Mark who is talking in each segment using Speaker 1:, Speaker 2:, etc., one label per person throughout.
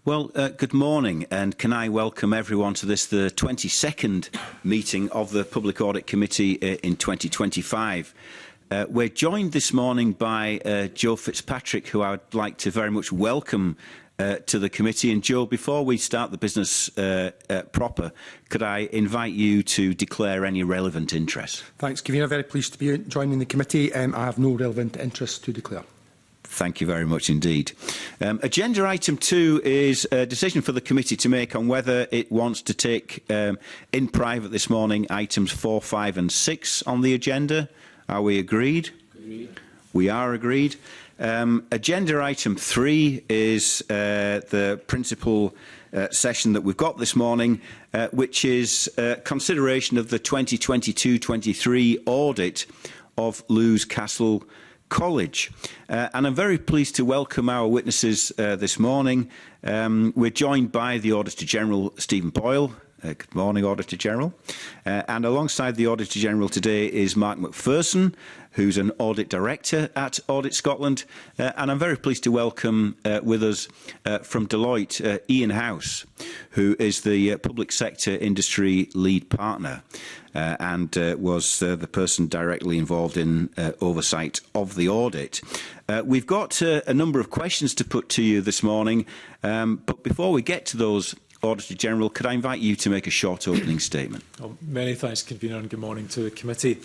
Speaker 1: Well, good morning, and can I welcome everyone to this, the 22nd meeting of the Public Audit Committee in 2025. We're joined this morning by Joe Fitzpatrick, who I would like to very much welcome to the committee. And Joe, before we start the business proper, could I invite you to declare any relevant interest?
Speaker 2: Thanks, Convener. Very pleased to be joining the committee. I have no relevant interest to declare.
Speaker 1: Thank you very much indeed. Agenda item 2 is a decision for the committee to make on whether it wants to take in private this morning items 4, 5 and 6 on the agenda. Are we agreed? Agreed. We are agreed. Agenda item 3 is the principal session that we've got this morning, which is consideration of the 2022-23 audit of Lewes Castle College. And I'm very pleased to welcome our witnesses this morning. We're joined by the Auditor General, Stephen Boyle. Good morning, Auditor General. And alongside the Auditor General today is Mark McPherson, who's an Audit Director at Audit Scotland. And I'm very pleased to welcome with us from Deloitte, Ian House, who is the Public Sector Industry Lead Partner and was the person directly involved in oversight of the audit. We've got a number of questions to put to you this morning, but before we get to those, Auditor General, could I invite you to make a short opening statement?
Speaker 3: Well, many thanks, Convener, and good morning to the committee.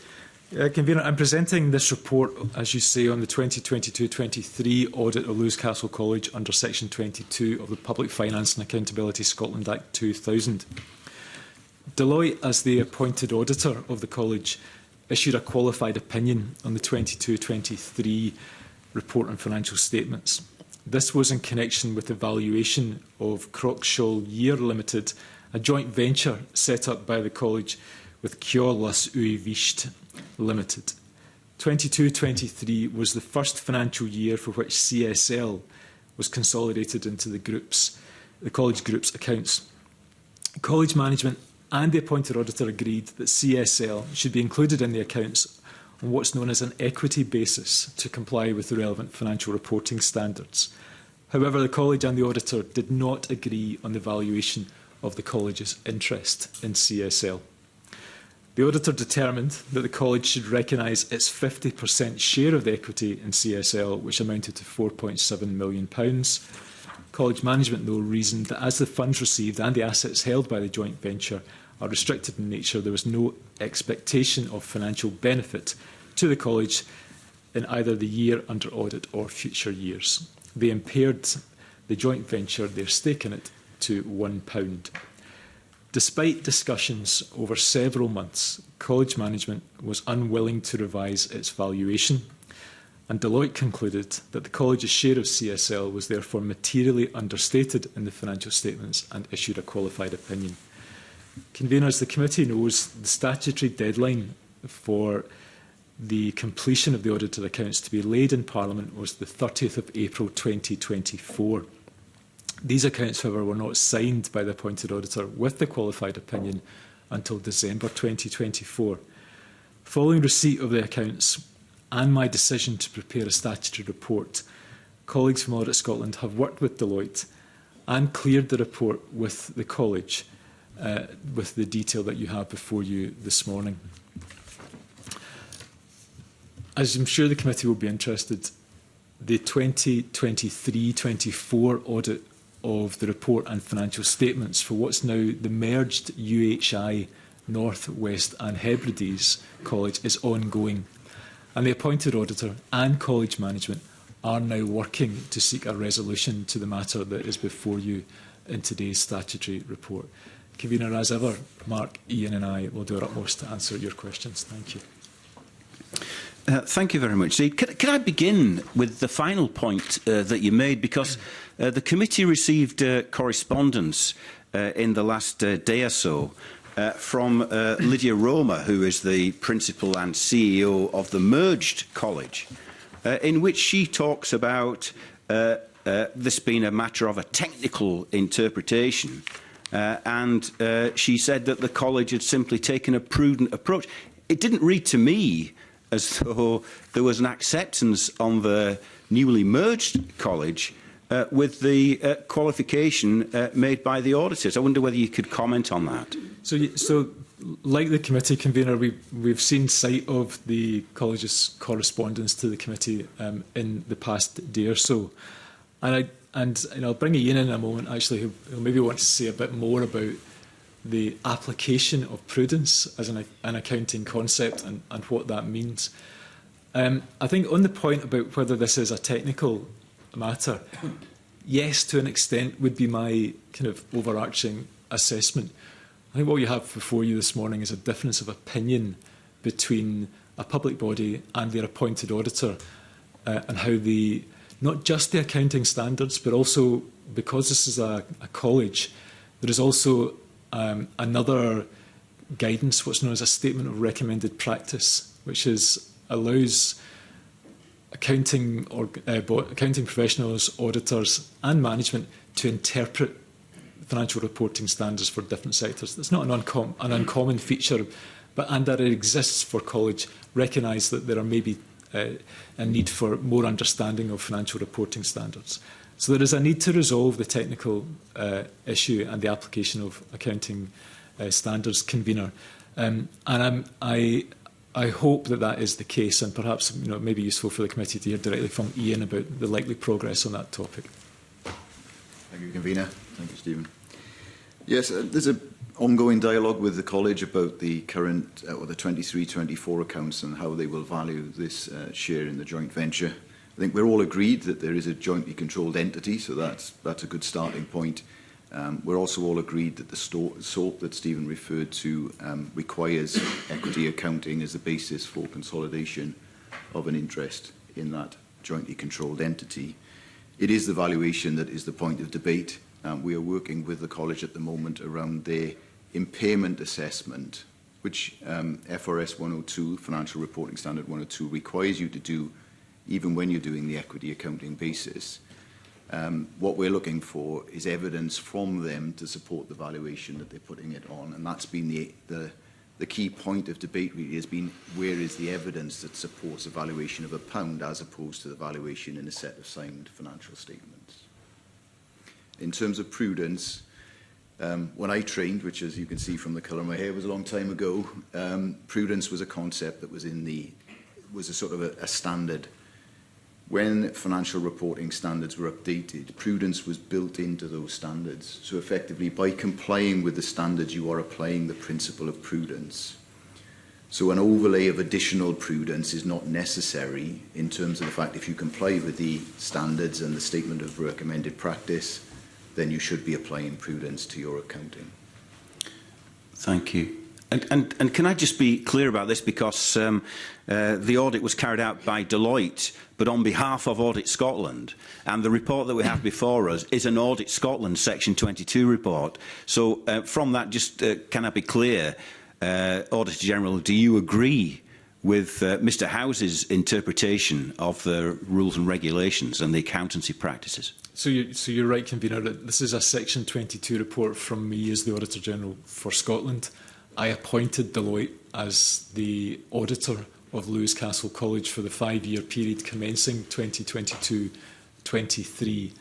Speaker 3: Convener, I'm presenting this report, as you say, on the 2022-23 audit of Lewes Castle College under Section 22 of the Public Finance and Accountability Scotland Act 2000. Deloitte, as the appointed auditor of the college, issued a qualified opinion on the 22-23 report on financial statements. This was in connection with the valuation of Croxall Year Limited, a joint venture set up by the college with Kjollas Uivist Limited. 22-23 was the first financial year for which CSL was consolidated into the college group's accounts. College management and the appointed auditor agreed that CSL should be included in the accounts on what's known as an equity basis to comply with the relevant financial reporting standards. However, the college and the auditor did not agree on the valuation of the college's interest in CSL. The auditor determined that the college should recognise its 50% share of the equity in CSL, which amounted to £4.7 million. College management, though, reasoned that as the funds received and the assets held by the joint venture are restricted in nature, there was no expectation of financial benefit to the college in either the year under audit or future years. They impaired the joint venture, their stake in it, to £1. Despite discussions over several months, college management was unwilling to revise its valuation, and Deloitte concluded that the college's share of CSL was therefore materially understated in the financial statements and issued a qualified opinion. Convener, as the committee knows, the statutory deadline for the completion of the audited accounts to be laid in Parliament was the 30th of April 2024. These accounts, however, were not signed by the appointed auditor with the qualified opinion until December 2024. Following receipt of the accounts and my decision to prepare a statutory report, colleagues from Audit Scotland have worked with Deloitte and cleared the report with the college with the detail that you have before you this morning. As I'm sure the committee will be interested, the 2023-24 audit of the report and financial statements for what's now the merged UHI North, West and Hebrides College is ongoing, and the appointed auditor and college management are now working to seek a resolution to the matter that is before you in today's statutory report. Convener, as ever, Mark, Ian and I will do our utmost to answer your questions. Thank you.
Speaker 1: Thank you very much. Can I begin with the final point that you made? Because the committee received correspondence in the last day or so from Lydia Roma, who is the principal and CEO of the merged college, in which she talks about this being a matter of a technical interpretation. And she said that the college had simply taken a prudent approach. It didn't read to me as though there was an acceptance on the newly merged college with the qualification made by the auditors. I wonder whether you could comment on that.
Speaker 3: So like the committee convener, we've seen sight of the college's correspondence to the committee in the past day or so. And I'll bring Ian in a moment, actually, who maybe wants to say a bit more about the application of prudence as an accounting concept and what that means. I think on the point about whether this is a technical matter, yes, to an extent, would be my kind of overarching assessment. I think what you have before you this morning is a difference of opinion between a public body and their appointed auditor, and how not just the accounting standards, but also, because this is a college, there is also another guidance, what's known as a statement of recommended practice, which allows accounting professionals, auditors and management to interpret financial reporting standards for different sectors. It's not an uncommon feature, and that it exists for college, recognise that there are maybe a need for more understanding of financial reporting standards. So there is a need to resolve the technical issue and the application of accounting standards, convener. And I hope that is the case, and perhaps it may be useful for the committee to hear directly from Ian about the likely progress on that topic.
Speaker 4: Thank you, convener. Thank you, Stephen. Yes, there's an ongoing dialogue with the college about the current or the 23-24 accounts and how they will value this share in the joint venture. I think we're all agreed that there is a jointly controlled entity, so that's a good starting point. We're also all agreed that the SOAP that Stephen referred to requires equity accounting as the basis for consolidation of an interest in that jointly controlled entity. It is the valuation that is the point of debate. We are working with the college at the moment around their impairment assessment, which FRS 102, Financial Reporting Standard 102, requires you to do even when you're doing the equity accounting basis. What we're looking for is evidence from them to support the valuation that they're putting it on, and that's been the key point of debate really, has been where is the evidence that supports a valuation of £1 as opposed to the valuation in a set of signed financial statements. In terms of prudence, when I trained, which as you can see from the colour of my hair was a long time ago, prudence was a concept that was a sort of a standard. When financial reporting standards were updated, prudence was built into those standards. So effectively, by complying with the standards, you are applying the principle of prudence. So an overlay of additional prudence is not necessary in terms of the fact if you comply with the standards and the statement of recommended practice, then you should be applying prudence to your accounting.
Speaker 1: Thank you. And can I just be clear about this, because the audit was carried out by Deloitte, but on behalf of Audit Scotland, and the report that we have before us is an Audit Scotland Section 22 report. So from that, just can I be clear, Auditor General, do you agree with Mr House's interpretation of the rules and regulations and the accountancy practices?
Speaker 3: So you're right, convener, that this is a Section 22 report from me as the Auditor General for Scotland. I appointed Deloitte as the auditor of Lewis Castle College for the 5-year period commencing 2022-23.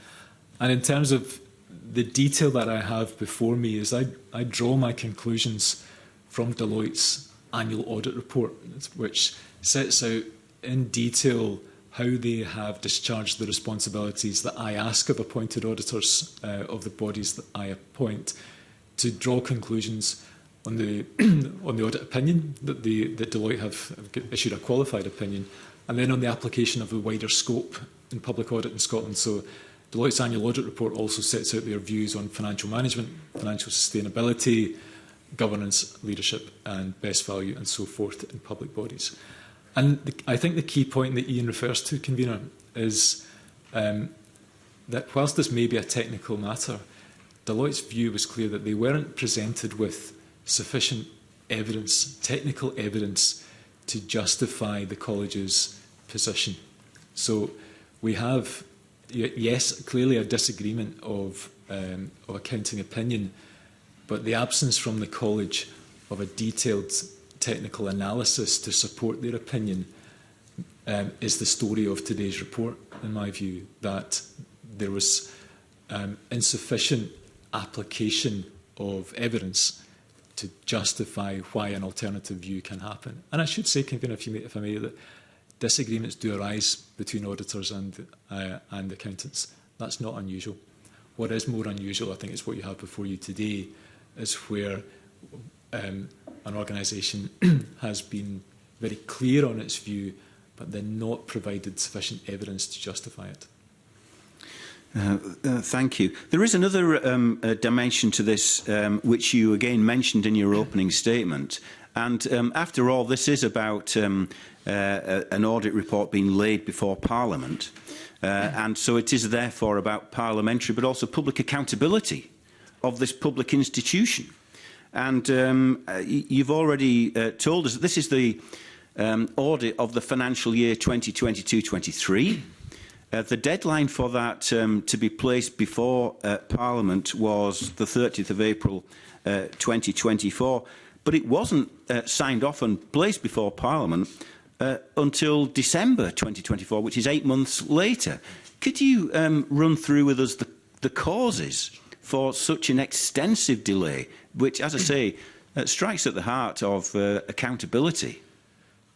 Speaker 3: And in terms of the detail that I have before me, is I draw my conclusions from Deloitte's annual audit report, which sets out in detail how they have discharged the responsibilities that I ask of appointed auditors of the bodies that I appoint, to draw conclusions on the audit opinion that Deloitte have issued a qualified opinion, and then on the application of the wider scope in public audit in Scotland. So Deloitte's annual audit report also sets out their views on financial management, financial sustainability, governance, leadership and best value and so forth in public bodies. And I think the key point that Ian refers to, convener, is that whilst this may be a technical matter, Deloitte's view was clear that they weren't presented with sufficient evidence, technical evidence, to justify the college's position. So we have, yes, clearly a disagreement of accounting opinion, but the absence from the college of a detailed technical analysis to support their opinion is the story of today's report, in my view, that there was insufficient application of evidence to justify why an alternative view can happen. And I should say, Convener, if I may, that disagreements do arise between auditors and accountants. That's not unusual. What is more unusual, I think, is what you have before you today, is where an organisation has been very clear on its view, but then not provided sufficient evidence to justify it.
Speaker 1: Thank you. There is another dimension to this, which you again mentioned in your opening statement. And after all, this is about an audit report being laid before Parliament. And so it is therefore about parliamentary, but also public accountability of this public institution. And you've already told us that this is the audit of the financial year 2022-23. The deadline for that to be placed before Parliament was the 30th of April 2024, but it wasn't signed off and placed before Parliament until December 2024, which is 8 months later. Could you run through with us the causes for such an extensive delay, which, as I say, strikes at the heart of accountability?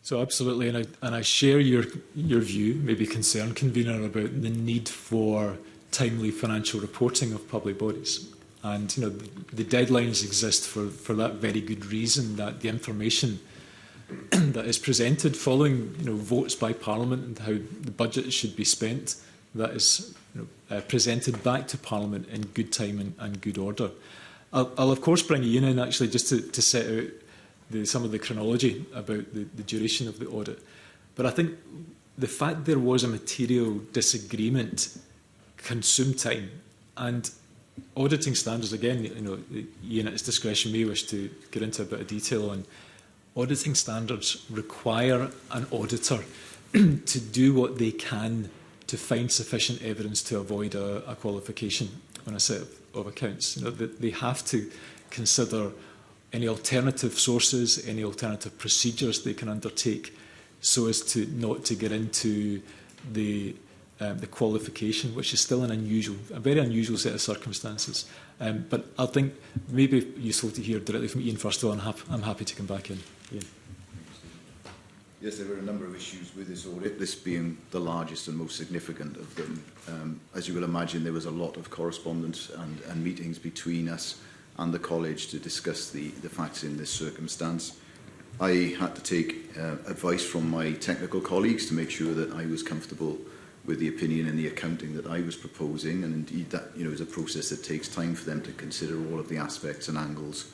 Speaker 3: So absolutely, and I share your view, maybe concern, Convener, about the need for timely financial reporting of public bodies. And the deadlines exist for that very good reason, that the information that is presented following votes by Parliament and how the budget should be spent, that is presented back to Parliament in good time and good order. I'll of course bring you in actually just to set out some of the chronology about the duration of the audit. But I think the fact there was a material disagreement consumed time. And auditing standards, again, Ian at his discretion may wish to get into a bit of detail on. Auditing standards require an auditor to do what they can to find sufficient evidence to avoid a qualification on a set of accounts. They have to consider any alternative sources, any alternative procedures they can undertake, so as to not to get into the qualification, which is still a very unusual set of circumstances. But I think maybe useful to hear directly from Ian first of all, and I'm happy to come back in. Ian.
Speaker 4: Yes, there were a number of issues with this audit, this being the largest and most significant of them. As you will imagine, there was a lot of correspondence and meetings between us and the college to discuss the facts in this circumstance. I had to take advice from my technical colleagues to make sure that I was comfortable with the opinion and the accounting that I was proposing, and indeed that is a process that takes time for them to consider all of the aspects and angles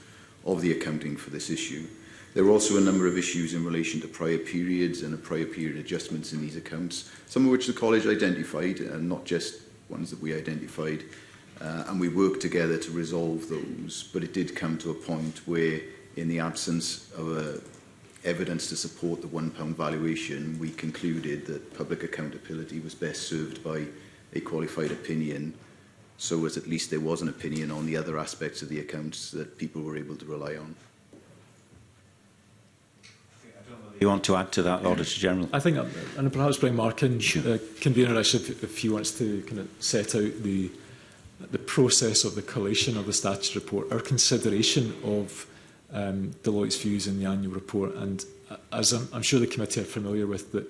Speaker 4: of the accounting for this issue. There were also a number of issues in relation to prior periods and prior period adjustments in these accounts, some of which the college identified, and not just ones that we identified. And we worked together to resolve those, but it did come to a point where, in the absence of evidence to support the £1 valuation, we concluded that public accountability was best served by a qualified opinion, so as at least there was an opinion on the other aspects of the accounts that people were able to rely on.
Speaker 1: You want to add to that, Auditor General?
Speaker 3: I think, and perhaps bring Mark in,
Speaker 1: sure.
Speaker 3: Convener, if he wants to kind of set out the process of the collation of the statutory report, our consideration of Deloitte's views in the annual report. And as I'm sure the committee are familiar with, that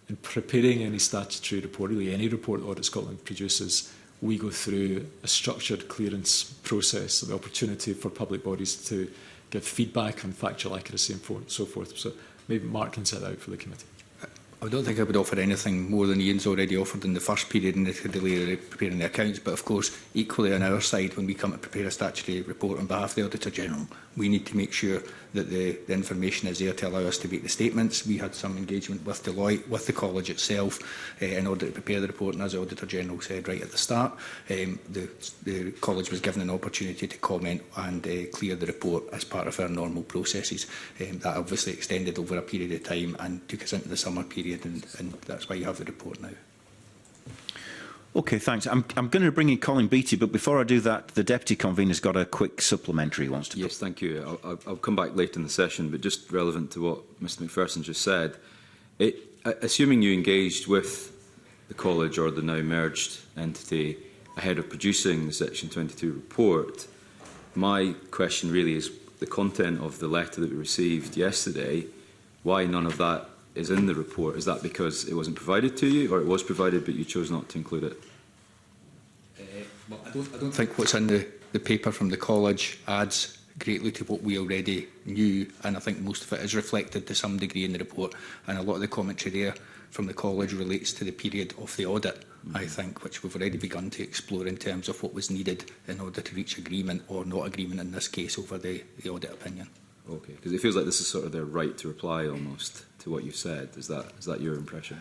Speaker 3: in preparing any statutory report, really any report that Audit Scotland produces, we go through a structured clearance process, so the opportunity for public bodies to give feedback on factual accuracy and so forth. So maybe Mark can set that out for the committee.
Speaker 5: I don't think I would offer anything more than Ian's already offered in the first period in the delay of preparing the accounts. But of course, equally on our side, when we come to prepare a statutory report on behalf of the Auditor General, we need to make sure that the information is there to allow us to make the statements. We had some engagement with Deloitte, with the college itself, in order to prepare the report. And as the Auditor General said right at the start, the college was given an opportunity to comment and clear the report as part of our normal processes. That obviously extended over a period of time and took us into the summer period, and that's why you have the report now.
Speaker 1: OK, thanks. I'm going to bring in Colin Beattie, but before I do that, the Deputy Convener's got a quick supplementary he wants to put.
Speaker 6: Yes, thank you. I'll come back late in the session, but just relevant to what Mr McPherson just said, assuming you engaged with the college or the now merged entity ahead of producing the Section 22 report. My question really is the content of the letter that we received yesterday. Why none of that is in the report? Is that because it wasn't provided to you, or it was provided but you chose not to include it?
Speaker 5: Well, I don't think what's in the paper from the college adds greatly to what we already knew, and I think most of it is reflected to some degree in the report, and a lot of the commentary there from the college relates to the period of the audit, I think, which we've already begun to explore in terms of what was needed in order to reach agreement, or not agreement in this case, over the audit opinion.
Speaker 6: Okay, because it feels like this is sort of their right to reply almost to what you've said. Is that your impression?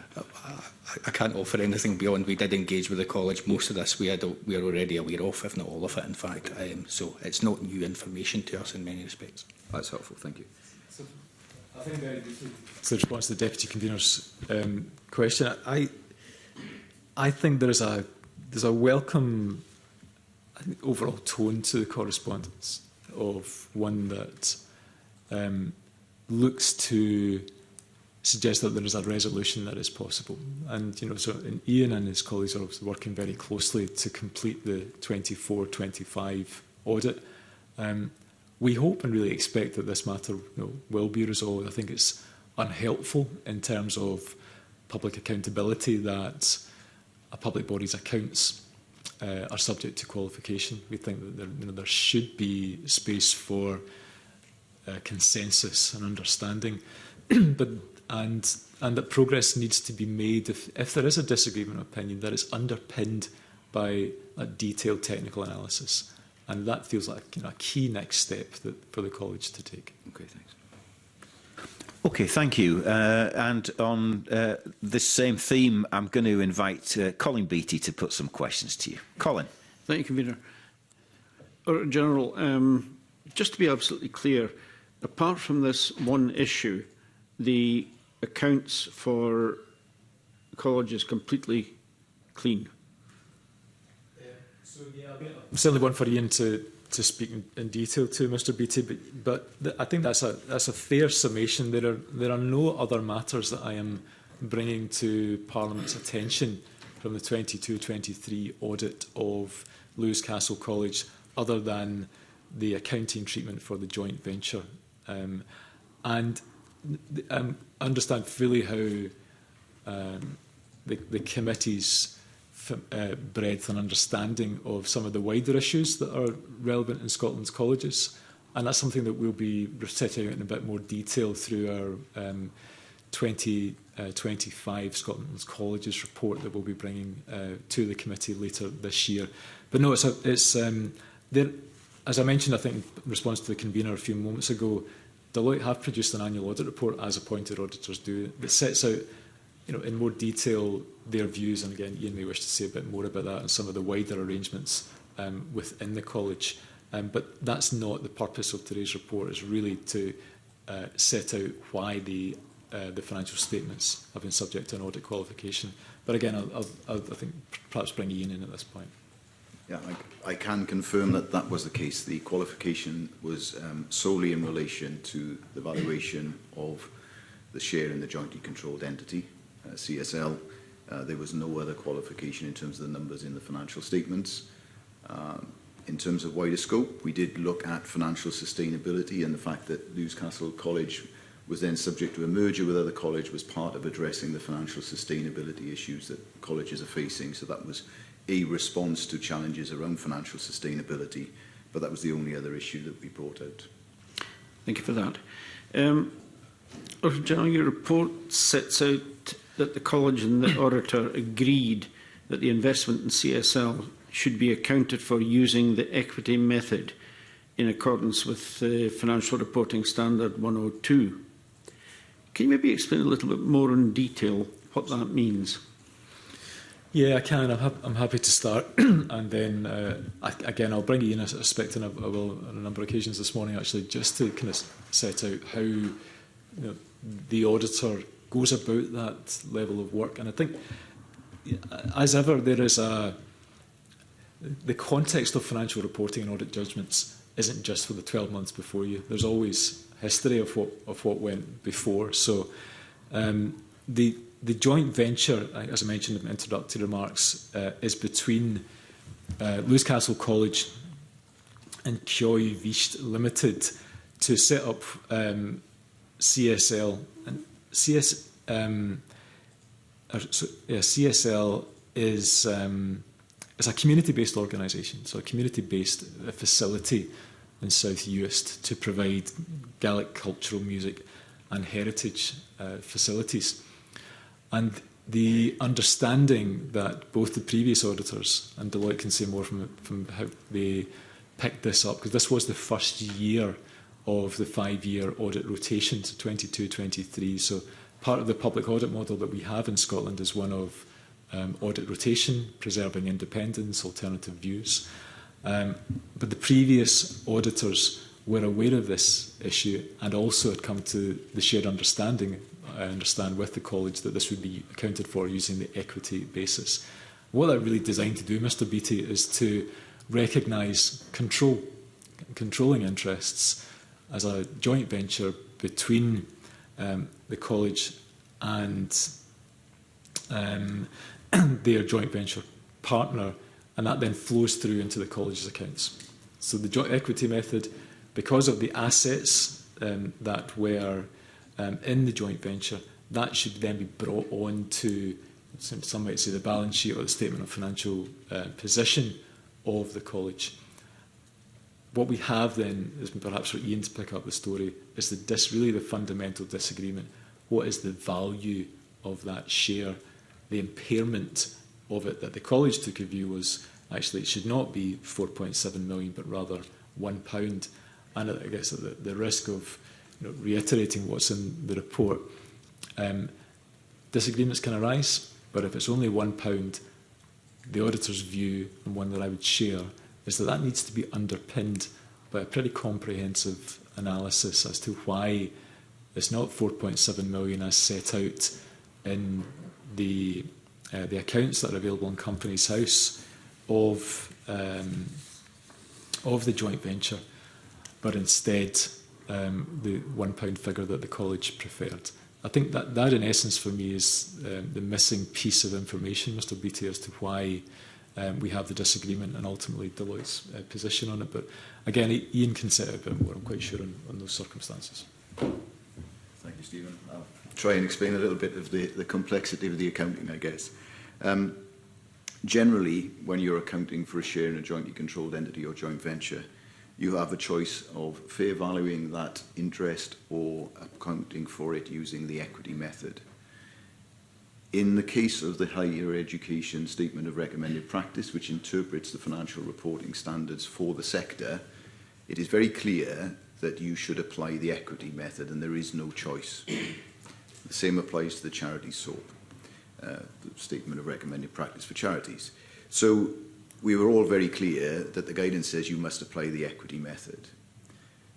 Speaker 5: I can't offer anything beyond we did engage with the college. Most of this we are already aware of, if not all of it, in fact. So it's not new information to us in many respects.
Speaker 6: That's helpful, thank you.
Speaker 3: So, I think very briefly, to respond to the Deputy Convener's question, I think there's a welcome, I think, overall tone to the correspondence of one that looks to suggest that there is a resolution that is possible. And, so Ian and his colleagues are obviously working very closely to complete the 24-25 audit. We hope and really expect that this matter will be resolved. I think it's unhelpful in terms of public accountability that a public body's accounts are subject to qualification. We think that there should be space for consensus and understanding, and that progress needs to be made if there is a disagreement of opinion that is underpinned by a detailed technical analysis, and that feels like a key next step for the college to take.
Speaker 6: Okay, thanks.
Speaker 1: Okay, thank you. And on this same theme, I'm going to invite Colin Beattie to put some questions to you. Colin.
Speaker 7: Thank you, Convener. General, just to be absolutely clear, apart from this one issue, the accounts for the college is completely clean.
Speaker 3: Certainly one for Ian to speak in detail to, Mr. Beattie, but I think that's a fair summation. There are no other matters that I am bringing to Parliament's attention from the 22-23 audit of Lewis Castle College, other than the accounting treatment for the joint venture. And I understand fully how the committee's breadth and understanding of some of the wider issues that are relevant in Scotland's colleges, and that's something that we'll be setting out in a bit more detail through our 2025 Scotland's Colleges report that we'll be bringing to the committee later this year. But no, it's there. As I mentioned, I think in response to the convener a few moments ago, Deloitte have produced an annual audit report, as appointed auditors do, that sets out, in more detail their views. And again, Ian may wish to say a bit more about that and some of the wider arrangements within the college. But that's not the purpose of today's report. It's really to set out why the financial statements have been subject to an audit qualification. But again, I think perhaps bring Ian in at this point.
Speaker 4: Yeah, I can confirm that that was the case. The qualification was solely in relation to the valuation of the share in the jointly controlled entity, CSL. There was no other qualification in terms of the numbers in the financial statements. In terms of wider scope, we did look at financial sustainability, and the fact that Lewis Castle College was then subject to a merger with other college was part of addressing the financial sustainability issues that colleges are facing. So that was a response to challenges around financial sustainability, but that was the only other issue that we brought out.
Speaker 7: Thank you for that. General, your report sets out that the college and the auditor agreed that the investment in CSL should be accounted for using the equity method in accordance with the Financial Reporting Standard 102. Can you maybe explain a little bit more in detail what that means?
Speaker 3: Yeah, I can. I'm happy to start, and then again I'll bring Ian. I suspect, and I will on a number of occasions this morning actually, just to kind of set out how the auditor goes about that level of work. And I think, as ever, there is the context of financial reporting and audit judgments isn't just for the 12 months before you. There's always history of what went before. So the the joint venture, as I mentioned in my introductory remarks, is between Lewis Castle College and Kyoy Visht Limited to set up CSL. And CSL is a community-based organisation, so a community-based facility in South Uist to provide Gaelic cultural music and heritage facilities. And the understanding that both the previous auditors, and Deloitte can say more from how they picked this up, because this was the first year of the 5-year audit rotation, so 22-23. So part of the public audit model that we have in Scotland is one of audit rotation, preserving independence, alternative views. But the previous auditors were aware of this issue and also had come to the shared understanding, I understand, with the college that this would be accounted for using the equity basis. What that really designed to do, Mr Beattie, is to recognise controlling interests as a joint venture between the college and their joint venture partner, and that then flows through into the college's accounts. So the joint equity method, because of the assets that were in the joint venture, that should then be brought on to, some might say, the balance sheet or the statement of financial position of the college. What we have then, is perhaps for Ian to pick up the story, is really the fundamental disagreement. What is the value of that share? The impairment of it that the college took a view was actually it should not be 4.7 million, but rather £1. And I guess at the risk of reiterating what's in the report, disagreements can arise, but if it's only £1, the auditor's view, and one that I would share, is that needs to be underpinned by a pretty comprehensive analysis as to why it's not 4.7 million as set out in the accounts that are available in Companies House of the joint venture, but instead the £1 figure that the college preferred. I think that in essence for me is the missing piece of information, Mr Beattie, as to why we have the disagreement and ultimately Deloitte's position on it. But again, Ian can set out a bit more, I'm quite sure, on those circumstances.
Speaker 4: Thank you, Stephen. I'll try and explain a little bit of the complexity of the accounting, I guess. Generally, when you're accounting for a share in a jointly controlled entity or joint venture, you have a choice of fair valuing that interest or accounting for it using the equity method. In the case of the Higher Education Statement of Recommended Practice, which interprets the financial reporting standards for the sector, it is very clear that you should apply the equity method and there is no choice. The same applies to the charity SOAP, the Statement of Recommended Practice for charities. So we were all very clear that the guidance says you must apply the equity method.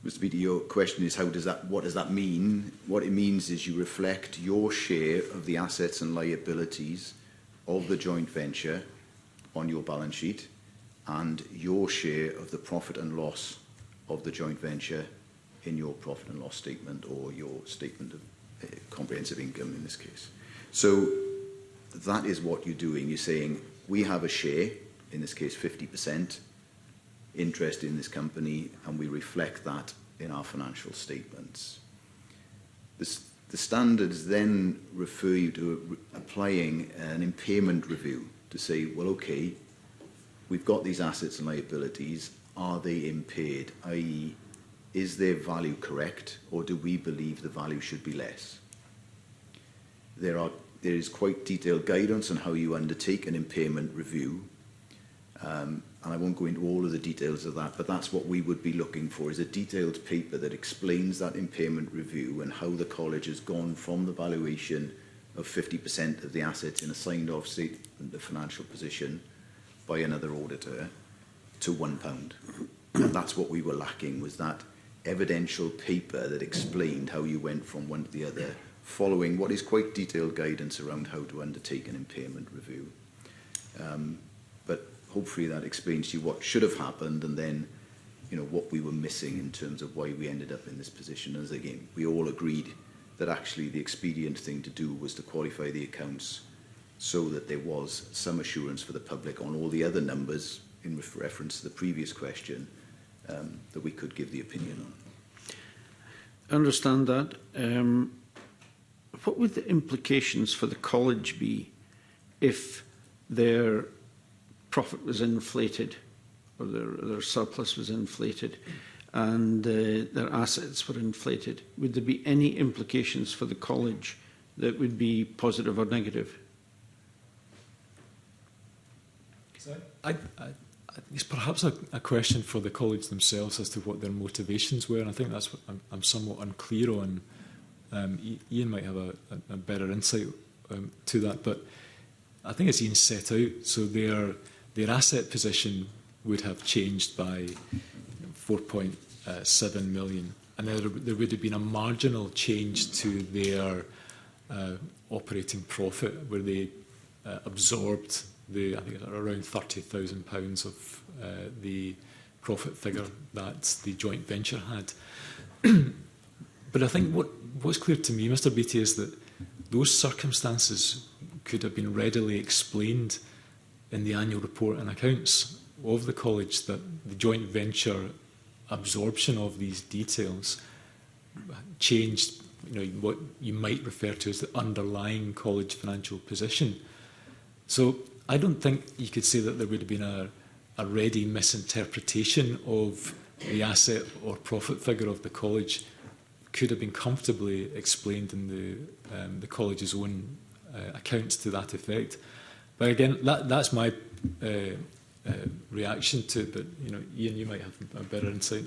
Speaker 4: Mr Beattie, your question is what does that mean? What it means is you reflect your share of the assets and liabilities of the joint venture on your balance sheet and your share of the profit and loss of the joint venture in your profit and loss statement or your statement of comprehensive income in this case. So that is what you're doing. You're saying we have a share, in this case 50%, interest in this company, and we reflect that in our financial statements. The standards then refer you to applying an impairment review to say, well, okay, we've got these assets and liabilities. Are they impaired? I.e., is their value correct, or do we believe the value should be less? There is quite detailed guidance on how you undertake an impairment review. And I won't go into all of the details of that, but that's what we would be looking for, is a detailed paper that explains that impairment review and how the college has gone from the valuation of 50% of the assets in a signed-off statement of financial position by another auditor to £1. And that's what we were lacking, was that evidential paper that explained how you went from one to the other, following what is quite detailed guidance around how to undertake an impairment review. But hopefully that explains to you what should have happened and then, what we were missing in terms of why we ended up in this position. As again, we all agreed that actually the expedient thing to do was to qualify the accounts so that there was some assurance for the public on all the other numbers in reference to the previous question that we could give the opinion on.
Speaker 7: I understand that. What would the implications for the college be if their profit was inflated or their surplus was inflated and their assets were inflated? Would there be any implications for the college that would be positive or negative?
Speaker 3: It's perhaps a question for the college themselves as to what their motivations were, and I think that's what I'm somewhat unclear on. Ian might have a better insight to that, but I think as Ian set out, so their asset position would have changed by 4.7 million, and there would have been a marginal change to their operating profit, where they absorbed I think around £30,000 of the profit figure that the joint venture had. But I think what's clear to me, Mr. Beattie, is that those circumstances could have been readily explained in the annual report and accounts of the college, that the joint venture absorption of these details changed, what you might refer to as the underlying college financial position. So I don't think you could say that there would have been a ready misinterpretation of the asset or profit figure of the college. Could have been comfortably explained in the college's own accounts to that effect. But again, that's my reaction to it. But Ian, you might have a better insight.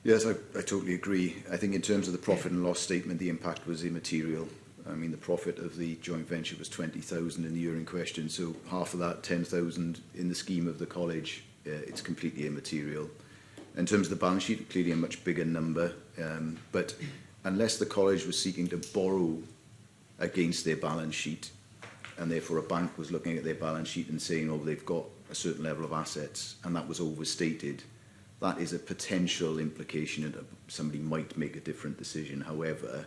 Speaker 4: Yes, I totally agree. I think in terms of the profit and loss statement, the impact was immaterial. I mean, the profit of the joint venture was 20,000 in the year in question, so half of that, 10,000, in the scheme of the college, it's completely immaterial. In terms of the balance sheet, clearly a much bigger number, but unless the college was seeking to borrow against their balance sheet, and therefore a bank was looking at their balance sheet and saying, oh, they've got a certain level of assets, and that was overstated, that is a potential implication that somebody might make a different decision. However,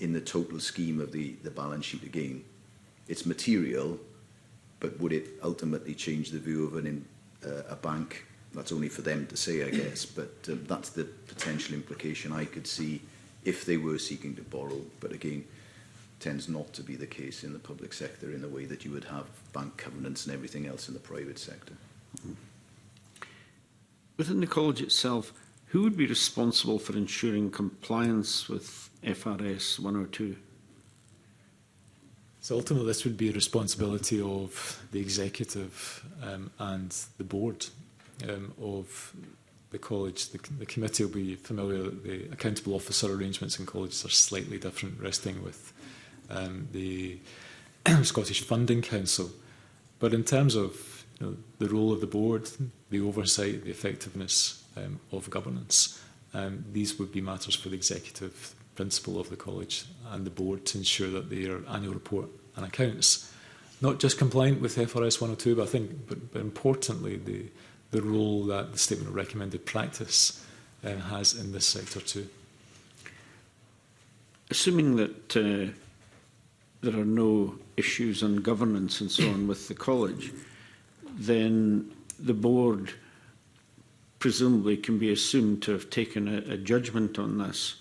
Speaker 4: in the total scheme of the balance sheet, again, it's material, but would it ultimately change the view of a bank? That's only for them to say, I guess, but that's the potential implication I could see if they were seeking to borrow. But again, tends not to be the case in the public sector in the way that you would have bank covenants and everything else in the private sector.
Speaker 7: Within the college itself, who would be responsible for ensuring compliance with FRS 102?
Speaker 3: So ultimately, this would be a responsibility of the executive and the board of the college. The committee will be familiar that the accountable officer arrangements in colleges are slightly different, resting with the Scottish Funding Council. But in terms of the role of the board, the oversight, the effectiveness of governance, these would be matters for the executive principal of the college and the board to ensure that their annual report and accounts, not just compliant with FRS 102, but I think, but importantly, the role that the Statement of Recommended Practice has in this sector too.
Speaker 7: Assuming that there are no issues on governance and so on with the college, then the board presumably can be assumed to have taken a judgment on this.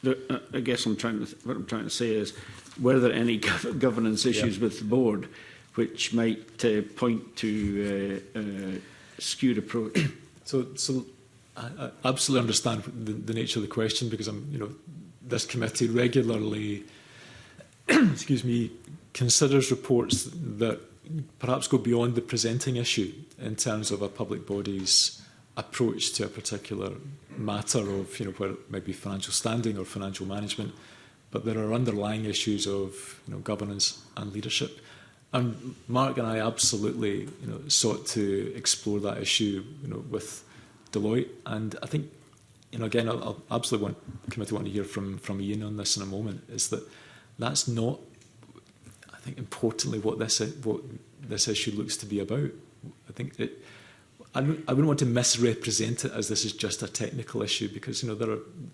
Speaker 7: I guess what I'm trying to say is, were there any governance issues with the board which might point to a skewed approach?
Speaker 3: So I absolutely understand the nature of the question, because this committee regularly, considers reports that perhaps go beyond the presenting issue in terms of a public body's approach to a particular matter of, where it might be financial standing or financial management, but there are underlying issues of, governance and leadership. And Mark and I absolutely, sought to explore that issue, with Deloitte. And I think, again, I'll absolutely want the committee to hear from Ian on this in a moment. Is that that's not, I think, importantly what this issue looks to be about. I think I wouldn't want to misrepresent it as this is just a technical issue, because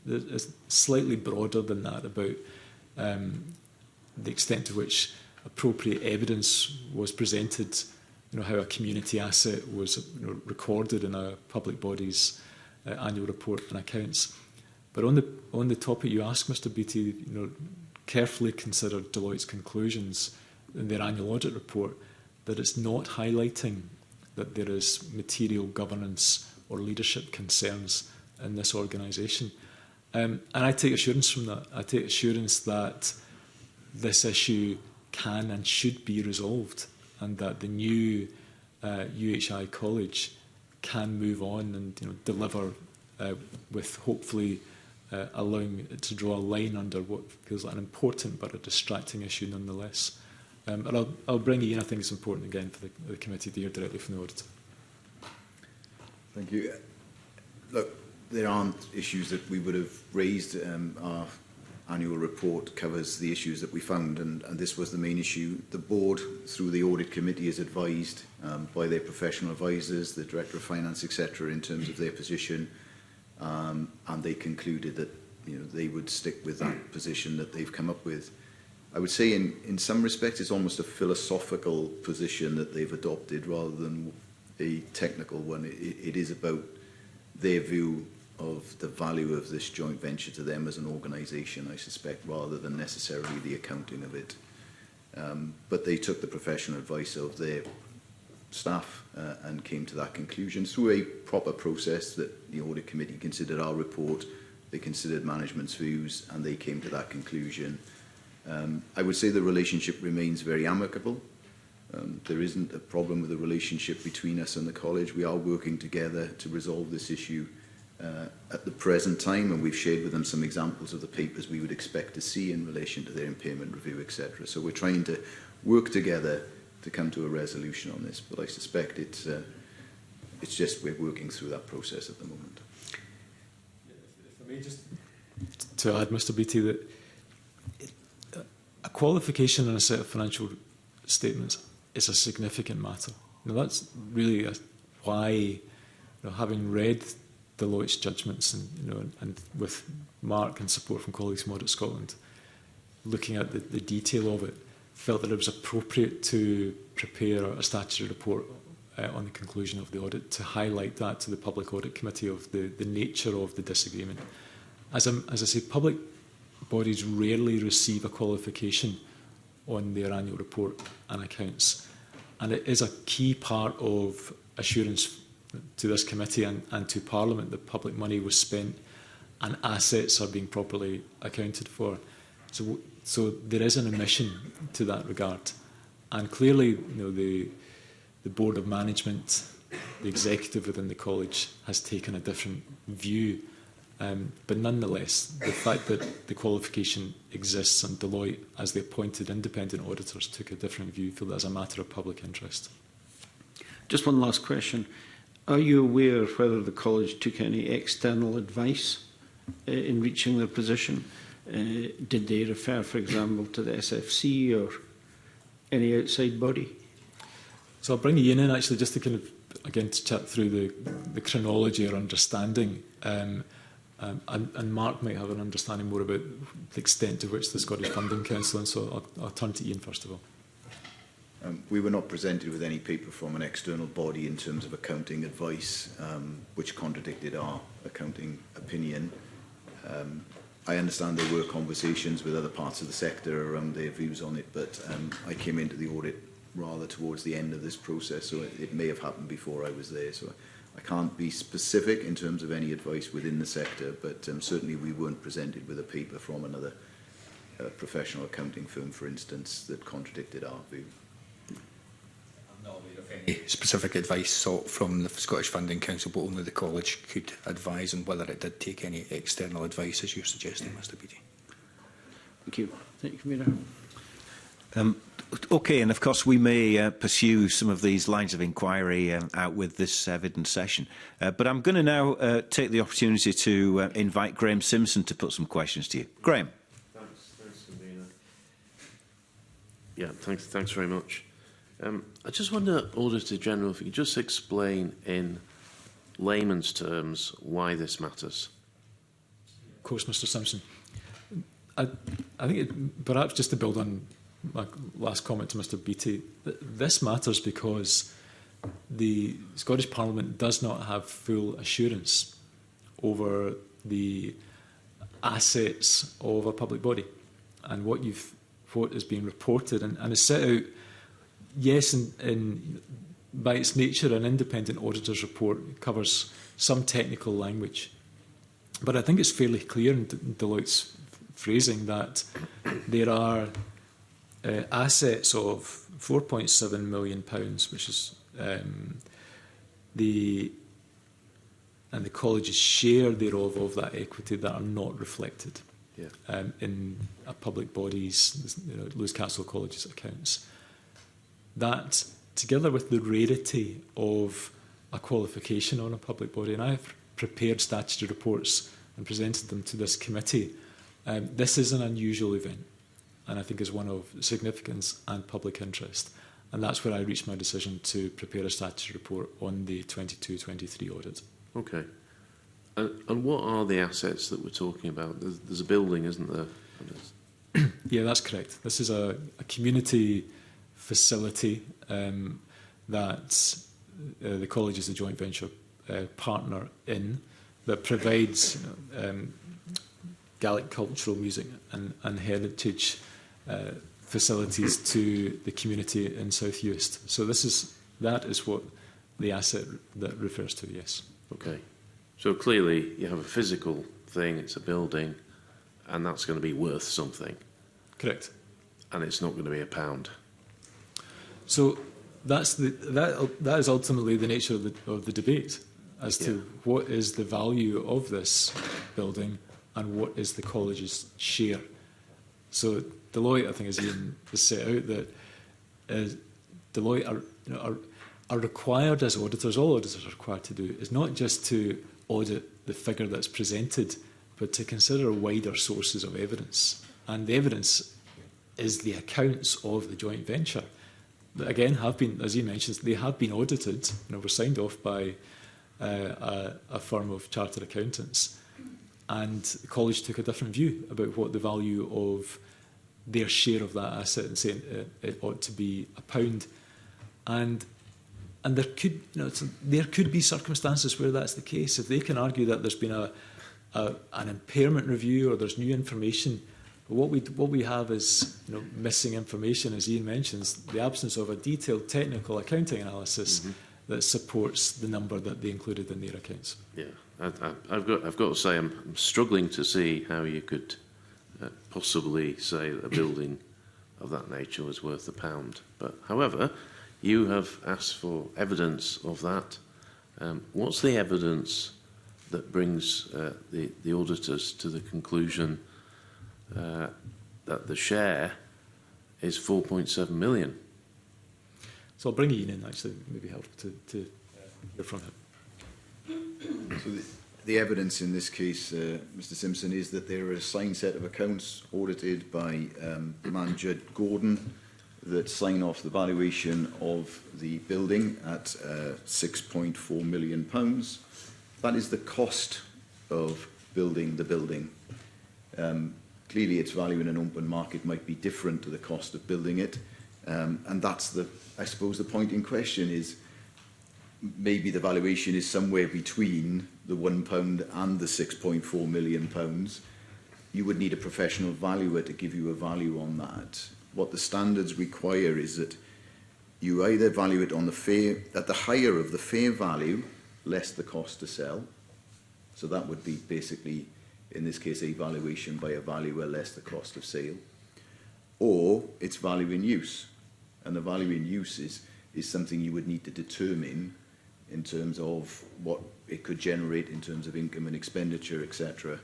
Speaker 3: it's slightly broader than that about the extent to which appropriate evidence was presented, how a community asset was recorded in a public body's annual report and accounts. But on the topic you asked, Mr. Beattie, carefully considered Deloitte's conclusions in their annual audit report that it's not highlighting that there is material governance or leadership concerns in this organisation. And I take assurance from that. I take assurance that this issue can and should be resolved, and that the new UHI College can move on and deliver with hopefully allowing it to draw a line under what feels like an important but a distracting issue nonetheless. And I'll bring it in. I think it's important again for the committee to hear directly from the auditor.
Speaker 4: Thank you. Look, there aren't issues that we would have raised. Our annual report covers the issues that we found, and this was the main issue. The board, through the audit committee, is advised by their professional advisors, the director of finance, etc., in terms of their position, and they concluded that they would stick with that position that they've come up with. I would say in some respects it's almost a philosophical position that they've adopted rather than a technical one. It is about their view of the value of this joint venture to them as an organisation, I suspect, rather than necessarily the accounting of it. But they took the professional advice of their staff and came to that conclusion through a proper process that the audit committee considered our report, they considered management's views, and they came to that conclusion. I would say the relationship remains very amicable. There isn't a problem with the relationship between us and the college. We are working together to resolve this issue at the present time, and we've shared with them some examples of the papers we would expect to see in relation to their impairment review, etc. So we're trying to work together to come to a resolution on this, but I suspect it's just we're working through that process at the moment.
Speaker 3: If I may just to add, Mr. Beattie, that a qualification and a set of financial statements is a significant matter. Now, that's really why, having read Deloitte's judgments and with Mark and support from colleagues from Audit Scotland, looking at the detail of it, felt that it was appropriate to prepare a statutory report on the conclusion of the audit to highlight that to the Public Audit Committee of the nature of the disagreement. As I say, public bodies rarely receive a qualification on their annual report and accounts, and it is a key part of assurance to this committee and to Parliament that public money was spent and assets are being properly accounted for. So there is an omission to that regard, and clearly the Board of Management, the executive within the college, has taken a different view. But nonetheless, the fact that the qualification exists and Deloitte, as the appointed independent auditors, took a different view, feel that as a matter of public interest.
Speaker 7: Just one last question. Are you aware of whether the college took any external advice in reaching their position? Did they refer, for example, to the SFC or any outside body?
Speaker 3: So I'll bring you in actually just to kind of, again, to chat through the chronology or understanding. And Mark might have an understanding more about the extent to which the Scottish Funding Council, and so I'll turn to Ian first of all.
Speaker 4: We were not presented with any paper from an external body in terms of accounting advice, which contradicted our accounting opinion. I understand there were conversations with other parts of the sector around their views on it, but I came into the audit rather towards the end of this process, so it may have happened before I was there. So I can't be specific in terms of any advice within the sector, but certainly we weren't presented with a paper from another professional accounting firm, for instance, that contradicted our view.
Speaker 5: I'm not aware of any specific advice sought from the Scottish Funding Council, but only the college could advise on whether it did take any external advice, as you're suggesting, Mr. Beattie.
Speaker 7: Thank you. Thank you, Convener.
Speaker 1: Okay, and of course we may pursue some of these lines of inquiry out with this evidence session. But I'm going to now take the opportunity to invite Graham Simpson to put some questions to you. Graham.
Speaker 8: Thanks, Convener. Yeah, thanks very much. I just wonder, Auditor General, if you could just explain in layman's terms why this matters.
Speaker 3: Of course, Mr Simpson. I think perhaps just to build on my last comment to Mr Beattie, this matters because the Scottish Parliament does not have full assurance over the assets of a public body and what is being reported and is set out. Yes, by its nature, an independent auditor's report covers some technical language, but I think it's fairly clear in Deloitte's phrasing that there are assets of £4.7 million, which is the college's share thereof of that equity that are not reflected in a public body's, Lewis Castle College's accounts. That, together with the rarity of a qualification on a public body, and I've prepared statutory reports and presented them to this committee, this is an unusual event, and I think is one of significance and public interest. And that's where I reached my decision to prepare a statutory report on the 22-23 audit.
Speaker 8: Okay. And what are the assets that we're talking about? There's a building, isn't there?
Speaker 3: Yeah, that's correct. This is a community facility that the college is a joint venture partner in, that provides Gaelic cultural music and heritage facilities to the community in South Uist. So that is what the asset that refers to, yes.
Speaker 8: Okay. So clearly you have a physical thing, it's a building, and that's going to be worth something.
Speaker 3: Correct.
Speaker 8: And it's not going to be £1.
Speaker 3: So that is ultimately the nature of the debate as to what is the value of this building and what is the college's share. So Deloitte, I think, as Ian has set out, that Deloitte are required as auditors, all auditors are required to do, is not just to audit the figure that's presented, but to consider wider sources of evidence. And the evidence is the accounts of the joint venture. That again, have been, as Ian mentions, they have been audited, were signed off by a firm of chartered accountants. And the college took a different view about what the value of their share of that asset, and saying it ought to be £1. And there could be circumstances where that's the case. If they can argue that there's been an impairment review or there's new information, what we have is missing information, as Ian mentions, the absence of a detailed technical accounting analysis that supports the number that they included in their accounts.
Speaker 8: Yeah, I've got to say I'm struggling to see how you could possibly say that a building of that nature was worth £1. But however, you have asked for evidence of that. What's the evidence that brings the auditors to the conclusion that the share is 4.7 million?
Speaker 3: So I'll bring Ian in, actually, maybe helpful to hear from him.
Speaker 4: So the evidence in this case, Mr Simpson, is that there are a signed set of accounts audited by the man Judd Gordon that sign off the valuation of the building at £6.4 million. That is the cost of building the building. Clearly, its value in an open market might be different to the cost of building it. And that's I suppose the point in question is maybe the valuation is somewhere between the £1 and the £6.4 million. You would need a professional valuer to give you a value on that. What the standards require is that you either value it on at the higher of the fair value, less the cost to sell. So that would be basically, in this case, a valuation by a valuer less the cost of sale. Or it's value in use. And the value in use is something you would need to determine in terms of what it could generate in terms of income and expenditure, etc.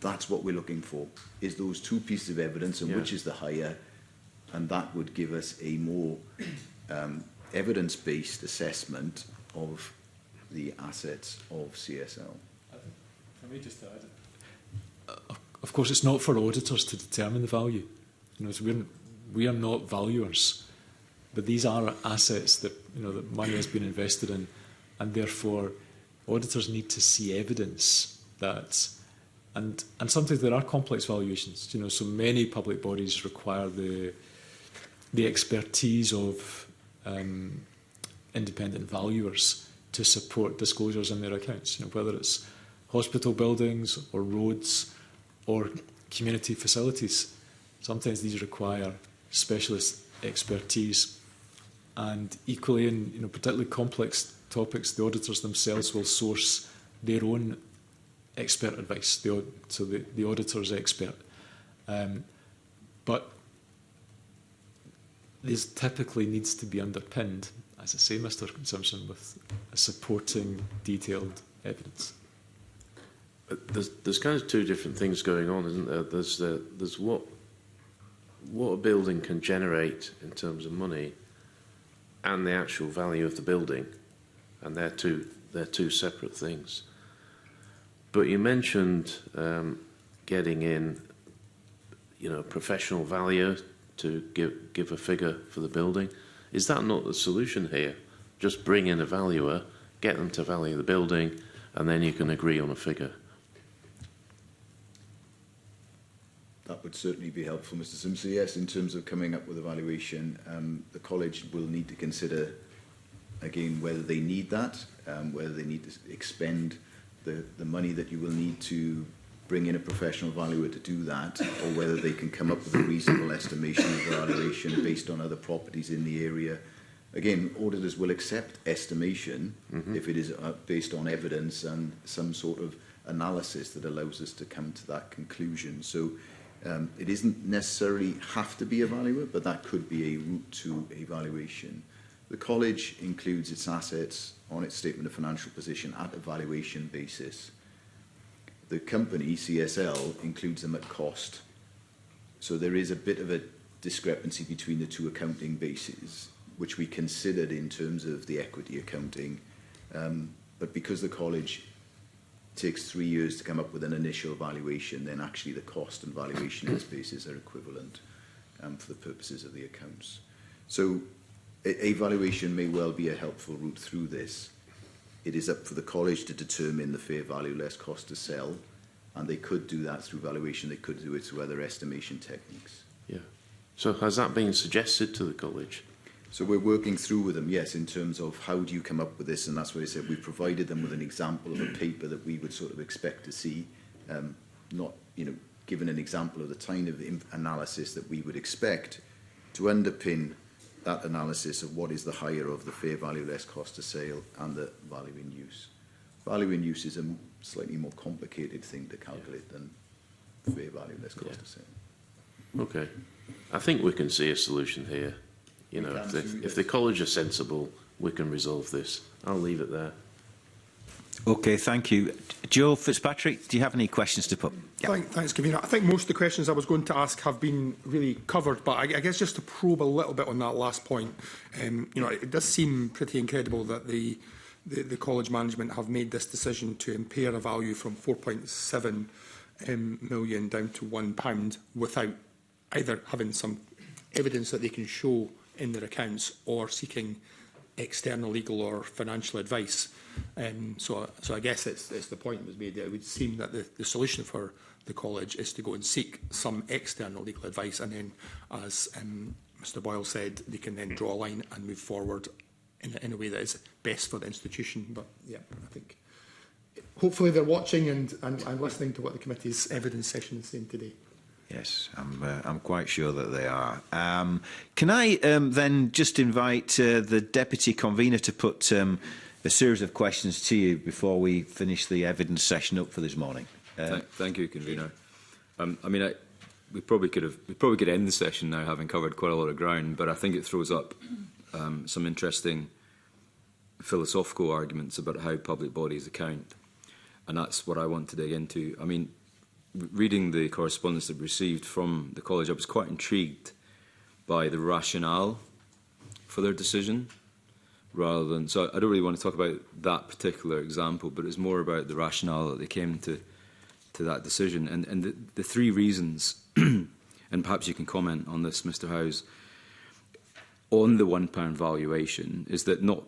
Speaker 4: That's what we're looking for, is those two pieces of evidence and which is the higher, and that would give us a more evidence-based assessment of the assets of CSL.
Speaker 3: For me, just to add, of course, it's not for auditors to determine the value. So we are not valuers. But these are assets that, that money has been invested in, and therefore auditors need to see evidence that, and sometimes there are complex valuations. So many public bodies require the expertise of independent valuers to support disclosures in their accounts. Whether it's hospital buildings or roads or community facilities, sometimes these require specialist expertise. And equally, in particularly complex topics, the auditors themselves will source their own expert advice. So the auditor's expert, but this typically needs to be underpinned, as I say, Mr. Simpson, with a supporting detailed evidence.
Speaker 8: There's kind of two different things going on, isn't there? There's what a building can generate in terms of money, and the actual value of the building, and they're two separate things. But you mentioned getting in, a professional valuer to give a figure for the building. Is that not the solution here? Just bring in a valuer, get them to value the building, and then you can agree on a figure.
Speaker 4: That would certainly be helpful, Mr. Simpson. Yes, in terms of coming up with a valuation, the college will need to consider, again, whether they need that, whether they need to expend the money that you will need to bring in a professional valuer to do that, or whether they can come up with a reasonable estimation of valuation based on other properties in the area. Again, auditors will accept estimation if it is based on evidence and some sort of analysis that allows us to come to that conclusion. So it isn't necessarily have to be a valuer, but that could be a route to a valuation. The college includes its assets on its statement of financial position at a valuation basis. The company, CSL, includes them at cost. So there is a bit of a discrepancy between the two accounting bases, which we considered in terms of the equity accounting. But because the college takes 3 years to come up with an initial valuation, then actually the cost and valuation in this basis are equivalent for the purposes of the accounts. So a valuation may well be a helpful route through this. It is up for the college to determine the fair value less cost to sell, and they could do that through valuation. They could do it through other estimation techniques.
Speaker 8: Yeah. So has that been suggested to the college?
Speaker 4: So we're working through with them, yes, in terms of how do you come up with this, and that's what I said. We provided them with an example of a paper that we would sort of expect to see, not, given an example of the kind of analysis that we would expect to underpin that analysis of what is the higher of the fair value less cost to sale and the value in use. Value in use is a slightly more complicated thing to calculate than fair value less cost to sale.
Speaker 8: Okay. I think we can see a solution here. If the college are sensible, we can resolve this. I'll leave it there.
Speaker 1: Okay, thank you. Joe Fitzpatrick, do you have any questions to put? Yeah.
Speaker 2: Thanks, Convener. I think most of the questions I was going to ask have been really covered, but I guess just to probe a little bit on that last point, it does seem pretty incredible that the college management have made this decision to impair a value from 4.7 million down to £1 without either having some evidence that they can show in their accounts or seeking external legal or financial advice. So I guess it's the point that was made that it would seem that the solution for the college is to go and seek some external legal advice, and then, as Mr Boyle said, they can then draw a line and move forward in a way that is best for the institution. But yeah, I think hopefully they're watching and listening to what the committee's evidence session is saying today.
Speaker 1: Yes, I'm quite sure that they are. Can I then just invite the Deputy Convener to put a series of questions to you before we finish the evidence session up for this morning?
Speaker 6: Thank you, Convener. We probably could end the session now, having covered quite a lot of ground, but I think it throws up some interesting philosophical arguments about how public bodies account, and that's what I want to dig into. Reading the correspondence that we received from the college, I was quite intrigued by the rationale for their decision, rather than. So I don't really want to talk about that particular example, but it's more about the rationale that they came to that decision, and the three reasons. And perhaps you can comment on this, Mr. Howes. on the £1 valuation is that not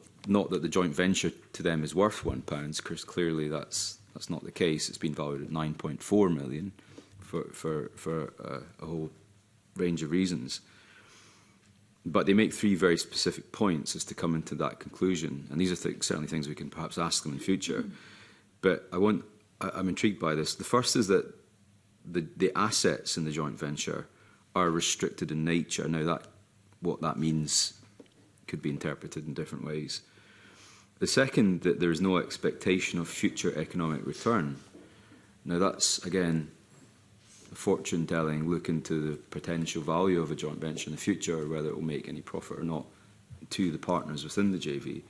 Speaker 6: that the joint venture to them is worth £1, because clearly that's not the case. It's been valued at 9.4 million for a whole range of reasons. But they make three very specific points as to come into that conclusion, and these are certainly things we can perhaps ask them in future. But I'm intrigued by this. The first is that the assets in the joint venture are restricted in nature. Now, what that means could be interpreted in different ways. The second, that there is no expectation of future economic return. Now, that's, again, a fortune-telling look into the potential value of a joint venture in the future, or whether it will make any profit or not to the partners within the JV.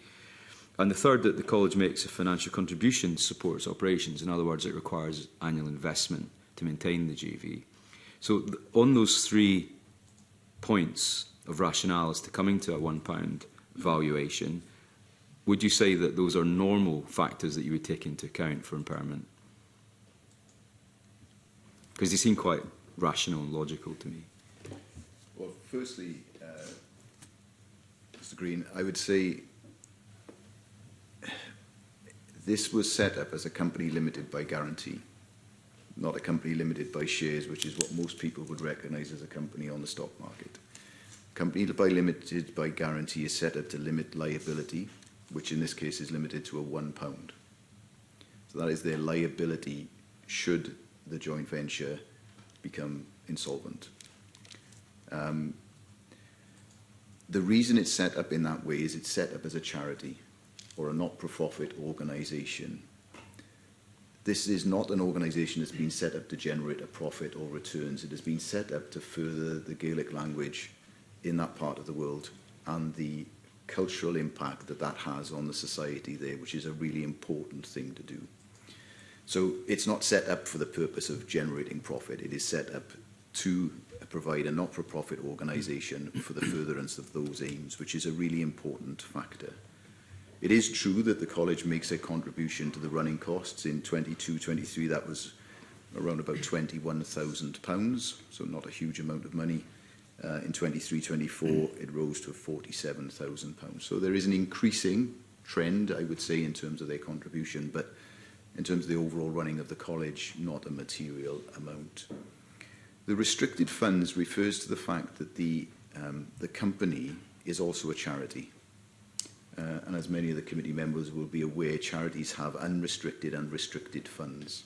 Speaker 6: And the third, that the college makes a financial contribution to support its operations. In other words, it requires annual investment to maintain the JV. So on those 3 points of rationale as to coming to a £1 valuation, would you say that those are normal factors that you would take into account for impairment? Because they seem quite rational and logical to me.
Speaker 4: Well, firstly, Mr. Green, I would say this was set up as a company limited by guarantee, not a company limited by shares, which is what most people would recognise as a company on the stock market. Company limited by guarantee is set up to limit liability, which in this case is limited to a £1. So that is their liability should the joint venture become insolvent. The reason it's set up in that way is it's set up as a charity or a not-for-profit organisation. This is not an organisation that's been set up to generate a profit or returns. It has been set up to further the Gaelic language in that part of the world and the cultural impact that that has on the society there, which is a really important thing to do. So it's not set up for the purpose of generating profit. It is set up to provide a not-for-profit organisation for the furtherance of those aims, which is a really important factor. It is true that the college makes a contribution to the running costs. In 22-23, that was around about £21,000, so not a huge amount of money. In 23-24, it rose to £47,000. So there is an increasing trend, I would say, in terms of their contribution, but in terms of the overall running of the college, not a material amount. The restricted funds refers to the fact that the company is also a charity. And as many of the committee members will be aware, charities have unrestricted and restricted funds.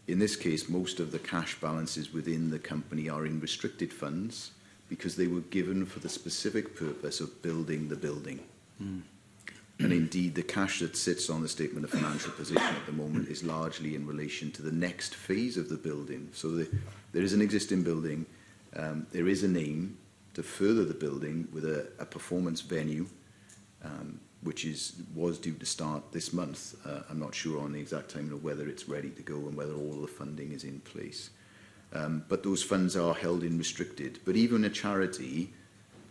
Speaker 4: In this case, most of the cash balances within the company are in restricted funds because they were given for the specific purpose of building the building. And indeed, the cash that sits on the statement of financial position at the moment is largely in relation to the next phase of the building. So there is an existing building. There is an aim to further the building with a performance venue, which was due to start this month. I'm not sure on the exact time of whether it's ready to go and whether all the funding is in place. But those funds are held in restricted. But even a charity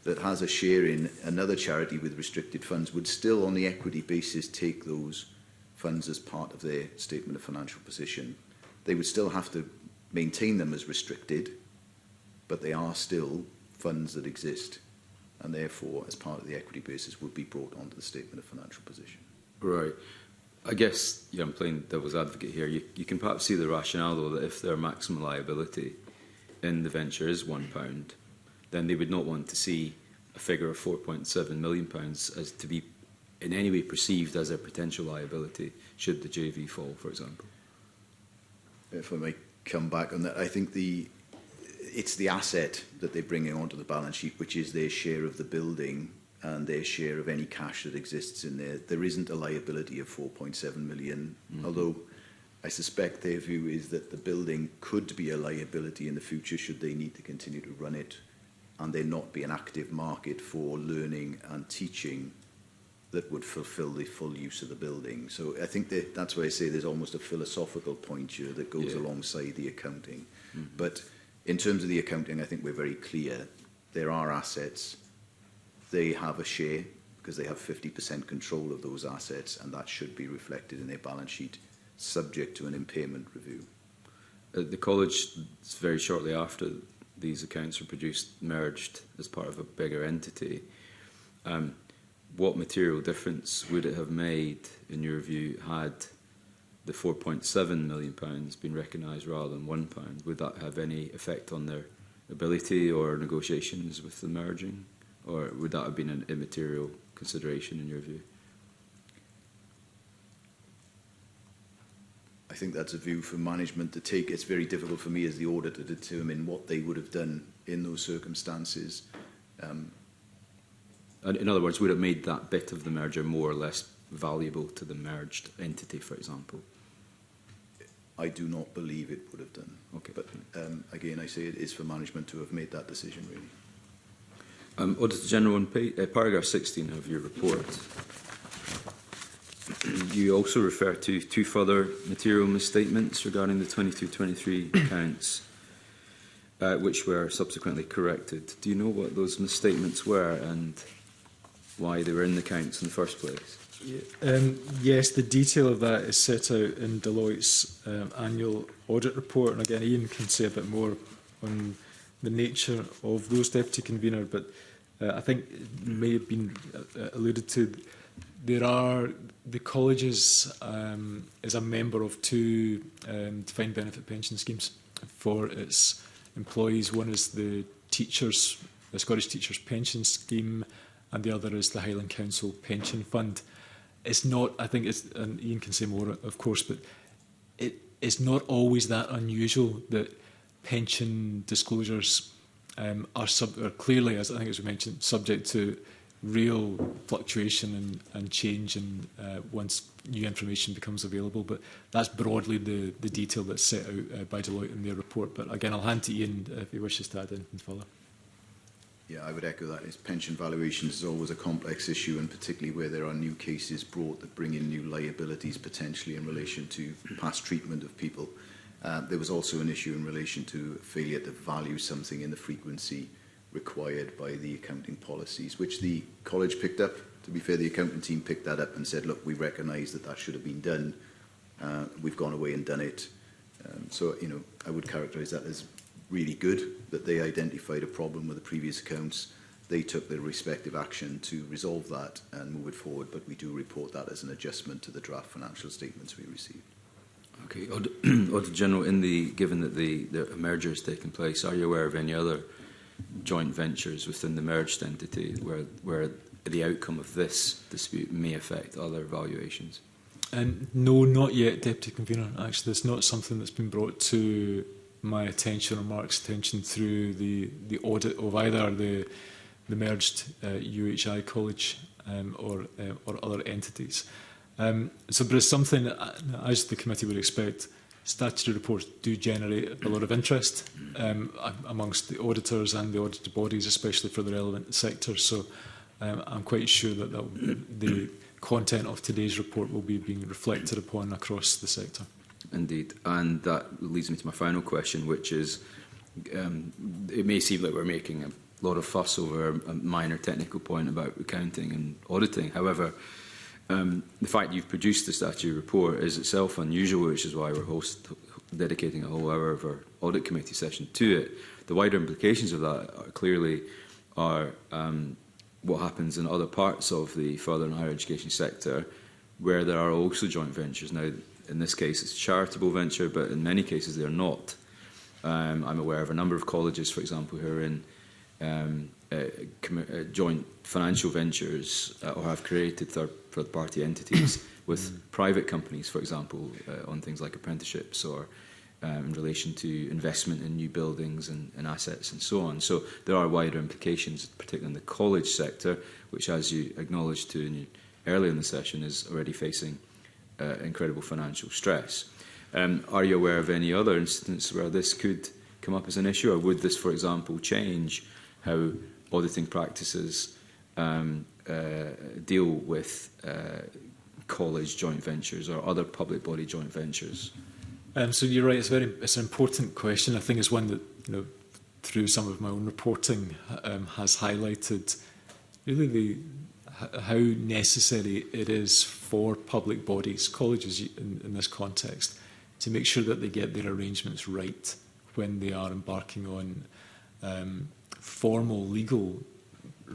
Speaker 4: that has a share in another charity with restricted funds would still, on the equity basis, take those funds as part of their statement of financial position. They would still have to maintain them as restricted, but they are still funds that exist, and therefore, as part of the equity basis, would be brought onto the statement of financial position.
Speaker 6: Right. I guess I'm playing devil's advocate here. You can perhaps see the rationale, though, that if their maximum liability in the venture is £1, then they would not want to see a figure of £4.7 million as to be in any way perceived as a potential liability should the JV fall, for example.
Speaker 4: If I may come back on that, I think it's the asset that they're bringing onto the balance sheet, which is their share of the building and their share of any cash that exists in there. There isn't a liability of 4.7 million, although I suspect their view is that the building could be a liability in the future should they need to continue to run it and there not be an active market for learning and teaching that would fulfil the full use of the building. So I think that's why I say there's almost a philosophical point here that goes alongside the accounting. But in terms of the accounting, I think we're very clear. There are assets. They have a share because they have 50% control of those assets, and that should be reflected in their balance sheet, subject to an impairment review.
Speaker 6: The college, very shortly after these accounts were produced merged as part of a bigger entity. What material difference would it have made, in your view, had the £4.7 million been recognised rather than £1? Would that have any effect on their ability or negotiations with the merging? Or would that have been an immaterial consideration, in your view?
Speaker 4: I think that's a view for management to take. It's very difficult for me as the auditor to determine what they would have done in those circumstances.
Speaker 6: In other words, would it have made that bit of the merger more or less valuable to the merged entity, for example?
Speaker 4: I do not believe it would have done.
Speaker 6: Okay.
Speaker 4: But again, I say it is for management to have made that decision, really.
Speaker 6: Auditor General, on paragraph 16 of your report, you also refer to two further material misstatements regarding the 22-23 accounts, which were subsequently corrected. Do you know what those misstatements were and why they were in the accounts in the first place?
Speaker 3: Yes, the detail of that is set out in Deloitte's annual audit report. And again, Ian can say a bit more on the nature of those, Deputy Convener, but I think it may have been alluded to. The college is a member of two defined benefit pension schemes for its employees. One is the Scottish Teachers Pension Scheme, and the other is the Highland Council Pension Fund. It's not, I think, and Ian can say more, of course, but it's not always that unusual that pension disclosures are clearly, as I think as we mentioned, subject to real fluctuation and change once new information becomes available. But that's broadly the detail that's set out by Deloitte in their report. But again, I'll hand to Ian if he wishes to add anything further.
Speaker 4: Yeah, I would echo that. Pension valuations is always a complex issue, and particularly where there are new cases brought that bring in new liabilities potentially in relation to past treatment of people. There was also an issue in relation to failure to value something in the frequency required by the accounting policies, which the college picked up. To be fair, the accounting team picked that up and said, look, we recognise that that should have been done. We've gone away and done it. So, I would characterise that as really good that they identified a problem with the previous accounts. They took their respective action to resolve that and move it forward, but we do report that as an adjustment to the draft financial statements we received.
Speaker 6: Okay, Auditor General, given that the merger has taken place, are you aware of any other joint ventures within the merged entity where the outcome of this dispute may affect other valuations?
Speaker 3: No, not yet, Deputy Convener. Actually, it's not something that's been brought to my attention or Mark's attention through the audit of either the merged UHI college or other entities. But it's something that, as the committee would expect, statutory reports do generate a lot of interest amongst the auditors and the audited bodies, especially for the relevant sectors. So I'm quite sure that the content of today's report will be being reflected upon across the sector.
Speaker 6: Indeed, and that leads me to my final question, which is, it may seem like we're making a lot of fuss over a minor technical point about accounting and auditing. However, the fact you've produced the statutory report is itself unusual, which is why we're dedicating a whole hour of our audit committee session to it. The wider implications of that clearly are what happens in other parts of the further and higher education sector, where there are also joint ventures. Now, in this case, it's a charitable venture, but in many cases they're not. I'm aware of a number of colleges, for example, who are in joint financial ventures or have created third-party entities with private companies, for example, on things like apprenticeships or in relation to investment in new buildings and assets and so on. So there are wider implications, particularly in the college sector, which, as you acknowledged earlier in the session, is already facing incredible financial stress. Are you aware of any other instances where this could come up as an issue, or would this, for example, change how auditing practices deal with college joint ventures or other public body joint ventures?
Speaker 3: So you're right, it's an important question. I think it's one that, through some of my own reporting, has highlighted really how necessary it is for public bodies, colleges in this context, to make sure that they get their arrangements right when they are embarking on formal legal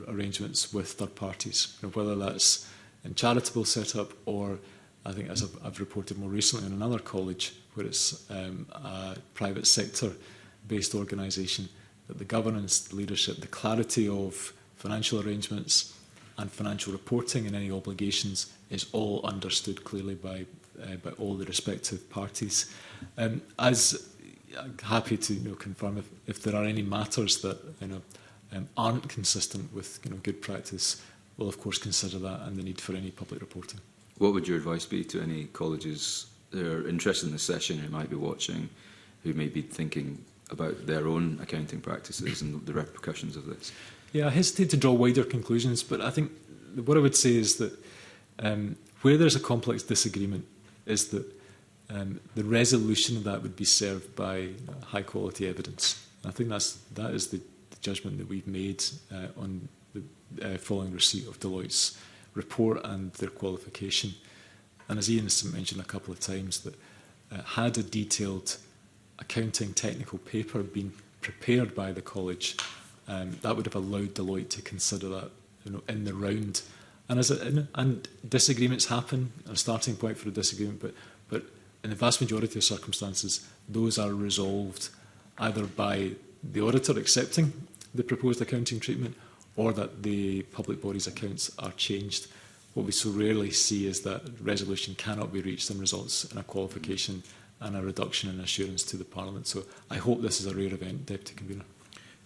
Speaker 3: arrangements with third parties, whether that's in charitable setup or, I think, as I've reported more recently in another college, where it's a private sector-based organisation, that the governance, the leadership, the clarity of financial arrangements and financial reporting and any obligations is all understood clearly by all the respective parties. As I'm happy to confirm if there are any matters that aren't consistent with good practice, we'll of course consider that and the need for any public reporting.
Speaker 6: What would your advice be to any colleges that are interested in this session who might be watching, who may be thinking about their own accounting practices and the repercussions of this?
Speaker 3: Yeah, I hesitate to draw wider conclusions, but I think what I would say is that where there's a complex disagreement is that the resolution of that would be served by high quality evidence. I think that is the judgment that we've made on the following receipt of Deloitte's report and their qualification. And as Ian has mentioned a couple of times, that had a detailed accounting technical paper been prepared by the college, that would have allowed Deloitte to consider that in the round. And disagreements happen, a starting point for a disagreement, but in the vast majority of circumstances, those are resolved either by the auditor accepting the proposed accounting treatment or that the public body's accounts are changed. What we so rarely see is that resolution cannot be reached and results in a qualification and a reduction in assurance to the Parliament. So I hope this is a rare event, Deputy Convener.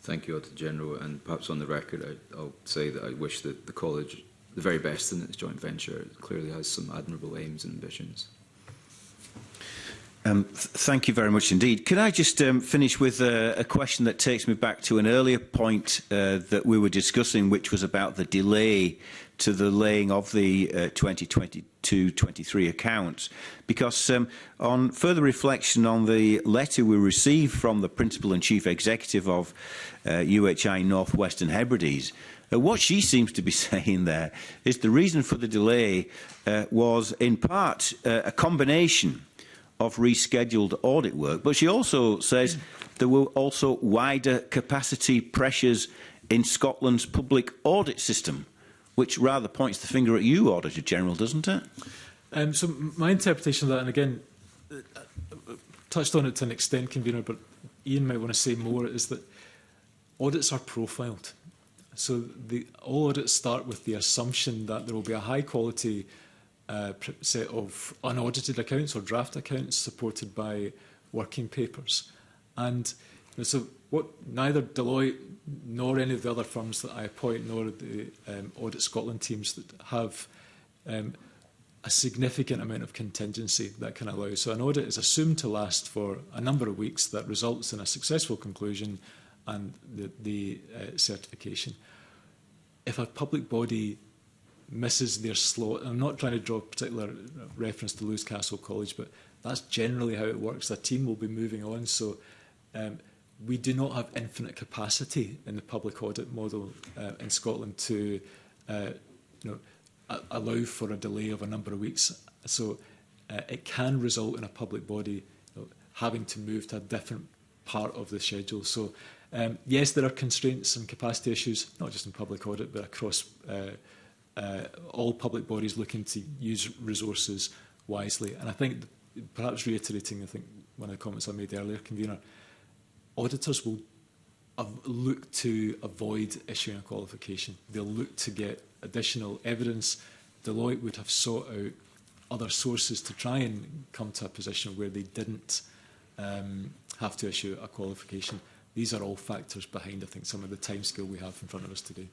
Speaker 6: Thank you, Auditor General. And perhaps on the record, I'll say that I wish that the college the very best in its joint venture. It clearly has some admirable aims and ambitions.
Speaker 1: Thank you very much indeed. Could I just finish with a question that takes me back to an earlier point that we were discussing, which was about the delay to the laying of the 2022-23 accounts. Because on further reflection on the letter we received from the Principal and Chief Executive of UHI North Western Hebrides, what she seems to be saying there is the reason for the delay was in part a combination of rescheduled audit work, but she also says there were also wider capacity pressures in Scotland's public audit system, which rather points the finger at you, Auditor General, doesn't it?
Speaker 3: So my interpretation of that, and again, touched on it to an extent, Convener, but Ian might want to say more, is that audits are profiled. So all audits start with the assumption that there will be a high-quality set of unaudited accounts or draft accounts supported by working papers. And so what neither Deloitte nor any of the other firms that I appoint, nor the Audit Scotland teams that have a significant amount of contingency that can allow. So an audit is assumed to last for a number of weeks that results in a successful conclusion and the certification. If a public body misses their slot, I'm not trying to draw a particular reference to Lewis Castle College, but that's generally how it works. A team will be moving on. So we do not have infinite capacity in the public audit model in Scotland to allow for a delay of a number of weeks. So it can result in a public body having to move to a different part of the schedule. So yes, there are constraints and capacity issues, not just in public audit, but across all public bodies looking to use resources wisely. And I think, perhaps reiterating, I think one of the comments I made earlier, Convener, auditors will look to avoid issuing a qualification. They'll look to get additional evidence. Deloitte would have sought out other sources to try and come to a position where they didn't have to issue a qualification. These are all factors behind, I think, some of the timescale we have in front of us today.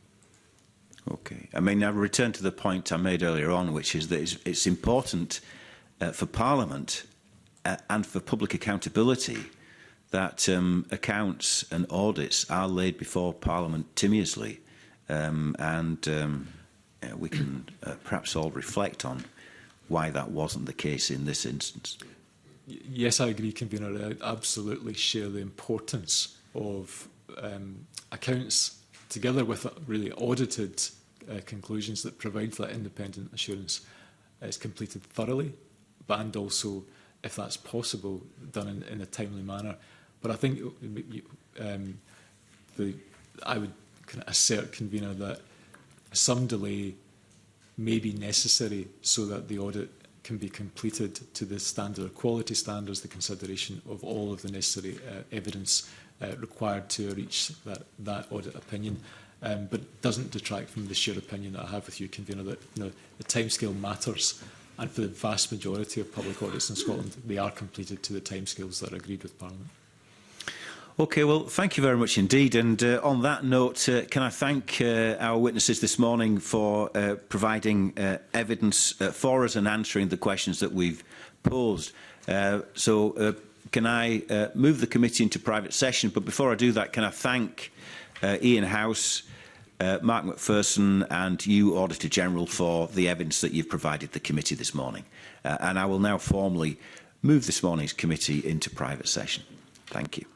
Speaker 1: Okay. I mean, I return to the point I made earlier on, which is that it's important for Parliament and for public accountability that accounts and audits are laid before Parliament timorously, and we can perhaps all reflect on why that wasn't the case in this instance.
Speaker 3: Yes, I agree, Convener. I absolutely share the importance of accounts together with really audited conclusions that provide that independent assurance. It's completed thoroughly, and also, if that's possible, done in a timely manner. But I think I would kind of assert, convener, that some delay may be necessary so that the audit can be completed to the standard of quality standards, the consideration of all of the necessary evidence required to reach that audit opinion, but doesn't detract from the shared opinion that I have with you, convener, that the timescale matters, and for the vast majority of public audits in Scotland, they are completed to the timescales that are agreed with Parliament.
Speaker 1: Okay, well, thank you very much indeed. And on that note, can I thank our witnesses this morning for providing evidence for us and answering the questions that we've posed. Can I move the committee into private session? But before I do that, can I thank Ian House, Mark McPherson and you, Auditor General, for the evidence that you've provided the committee this morning. And I will now formally move this morning's committee into private session. Thank you.